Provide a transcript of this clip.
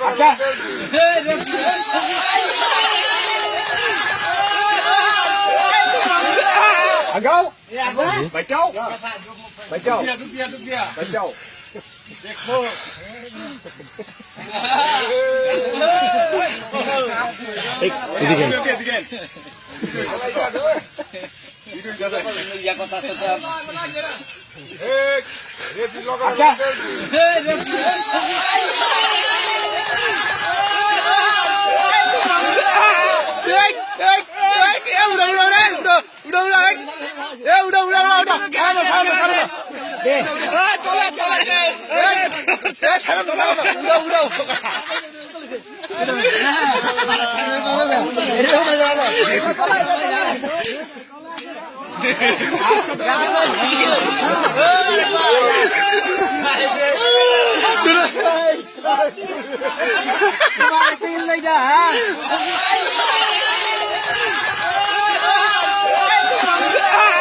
আচ্ছা আগাও বাঁচাও বাঁচাও বাঁচাও দেখো এদিকে আচ্ছা Pin lên ra hả?